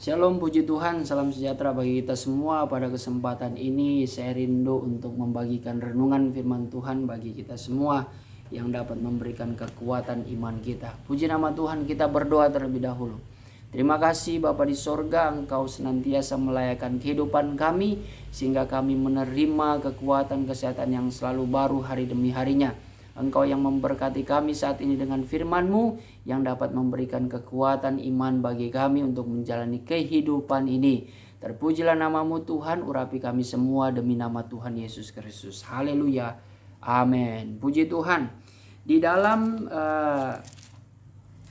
Shalom, puji Tuhan, salam sejahtera bagi kita semua. Pada kesempatan ini saya rindu untuk membagikan renungan firman Tuhan bagi kita semua yang dapat memberikan kekuatan iman kita. Puji nama Tuhan, kita berdoa terlebih dahulu. Terima kasih Bapa di sorga, Engkau senantiasa melayakan kehidupan kami sehingga kami menerima kekuatan kesehatan yang selalu baru hari demi harinya. Engkau yang memberkati kami saat ini dengan firman-Mu yang dapat memberikan kekuatan iman bagi kami untuk menjalani kehidupan ini. Terpujilah nama-Mu Tuhan, urapi kami semua demi nama Tuhan Yesus Kristus. Haleluya. Amin. Puji Tuhan. Di dalam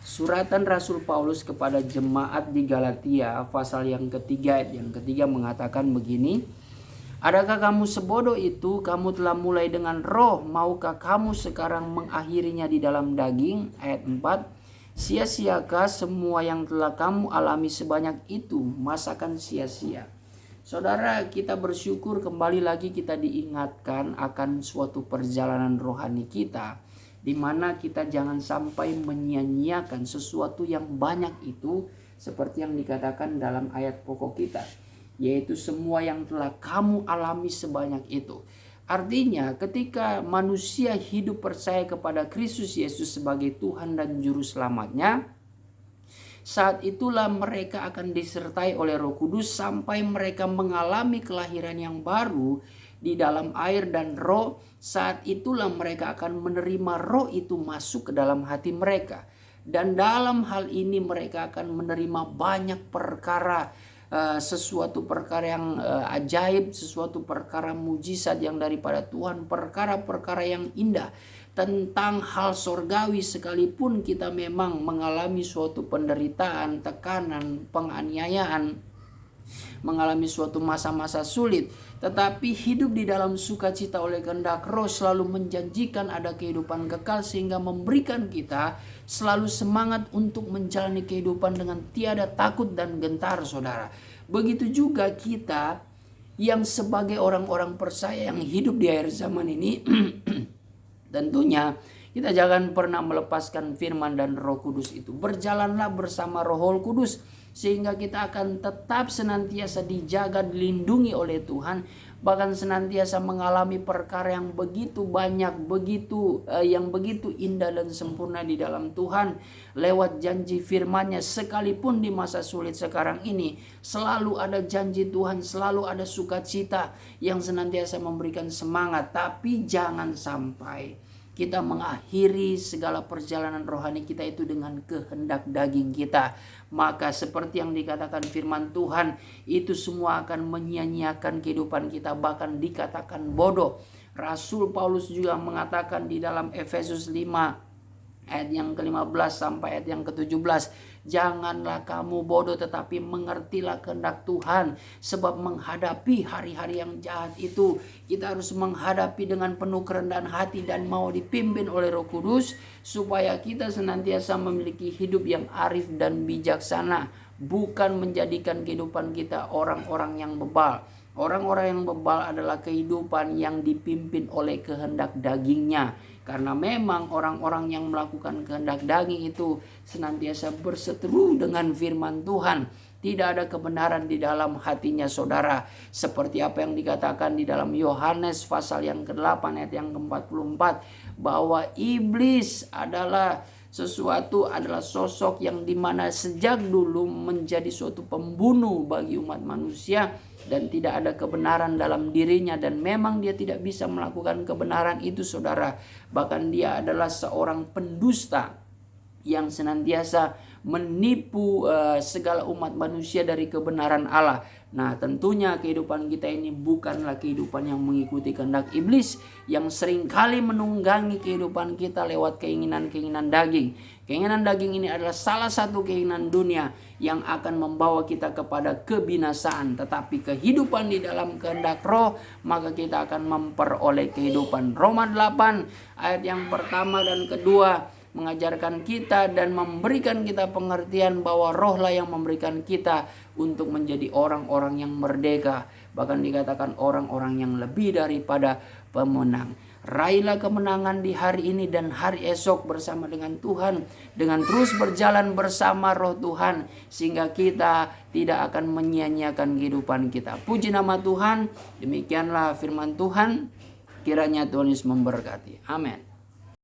suratan Rasul Paulus kepada jemaat di Galatia, pasal yang ketiga, ayat yang ketiga mengatakan begini. Adakah kamu sebodoh itu? Kamu telah mulai dengan roh, maukah kamu sekarang mengakhirinya di dalam daging? Ayat 4. Sia-siakah semua yang telah kamu alami sebanyak itu? Masakan sia-sia? Saudara, kita bersyukur kembali lagi kita diingatkan akan suatu perjalanan rohani kita, di mana kita jangan sampai menyia-nyiakan sesuatu yang banyak itu, seperti yang dikatakan dalam ayat pokok kita, yaitu semua yang telah kamu alami sebanyak itu. Artinya ketika manusia hidup percaya kepada Kristus Yesus sebagai Tuhan dan Juru Selamatnya, saat itulah mereka akan disertai oleh Roh Kudus sampai mereka mengalami kelahiran yang baru di dalam air dan roh. Saat itulah mereka akan menerima roh itu masuk ke dalam hati mereka. Dan dalam hal ini mereka akan menerima banyak perkara, sesuatu perkara yang ajaib, sesuatu perkara mujizat yang daripada Tuhan, perkara-perkara yang indah tentang hal sorgawi. Sekalipun kita memang mengalami suatu penderitaan, tekanan, penganiayaan, mengalami suatu masa-masa sulit, tetapi hidup di dalam sukacita oleh kehendak Roh selalu menjanjikan ada kehidupan kekal, sehingga memberikan kita selalu semangat untuk menjalani kehidupan dengan tiada takut dan gentar, saudara. Begitu juga kita yang sebagai orang-orang percaya yang hidup di akhir zaman ini tentunya kita jangan pernah melepaskan firman dan Roh Kudus itu. Berjalanlah bersama Roh Kudus sehingga kita akan tetap senantiasa dijaga, dilindungi oleh Tuhan, bahkan senantiasa mengalami perkara yang begitu banyak, yang begitu indah dan sempurna di dalam Tuhan lewat janji firman-Nya. Sekalipun di masa sulit sekarang ini selalu ada janji Tuhan, selalu ada sukacita yang senantiasa memberikan semangat. Tapi jangan sampai kita mengakhiri segala perjalanan rohani kita itu dengan kehendak daging kita. Maka seperti yang dikatakan firman Tuhan, itu semua akan menyia-nyiakan kehidupan kita, bahkan dikatakan bodoh. Rasul Paulus juga mengatakan di dalam Efesus 5 ayat yang ke-15 sampai ayat yang ke-17, janganlah kamu bodoh tetapi mengertilah kehendak Tuhan, sebab menghadapi hari-hari yang jahat itu kita harus menghadapi dengan penuh kerendahan hati dan mau dipimpin oleh Roh Kudus, supaya kita senantiasa memiliki hidup yang arif dan bijaksana, bukan menjadikan kehidupan kita orang-orang yang bebal. Orang-orang yang bebal adalah kehidupan yang dipimpin oleh kehendak dagingnya. Karena memang orang-orang yang melakukan kehendak daging itu senantiasa berseteru dengan firman Tuhan. Tidak ada kebenaran di dalam hatinya, saudara. Seperti apa yang dikatakan di dalam Yohanes pasal yang ke-8 ayat yang ke-44, bahwa iblis adalah sosok yang dimana sejak dulu menjadi suatu pembunuh bagi umat manusia, dan tidak ada kebenaran dalam dirinya, dan memang dia tidak bisa melakukan kebenaran itu, saudara. Bahkan dia adalah seorang pendusta yang senantiasa menipu segala umat manusia dari kebenaran Allah. Nah, tentunya kehidupan kita ini bukanlah kehidupan yang mengikuti kehendak iblis yang seringkali menunggangi kehidupan kita lewat keinginan-keinginan daging. Keinginan daging ini adalah salah satu keinginan dunia yang akan membawa kita kepada kebinasaan. Tetapi kehidupan di dalam kehendak Roh, maka kita akan memperoleh kehidupan. Roma 8 ayat yang pertama dan kedua mengajarkan kita dan memberikan kita pengertian bahwa Rohlah yang memberikan kita untuk menjadi orang-orang yang merdeka. Bahkan dikatakan orang-orang yang lebih daripada pemenang. Raihlah kemenangan di hari ini dan hari esok bersama dengan Tuhan, dengan terus berjalan bersama Roh Tuhan, sehingga kita tidak akan menyia-nyiakan kehidupan kita. Puji nama Tuhan. Demikianlah firman Tuhan. Kiranya Tuhan Yesus memberkati. Amin.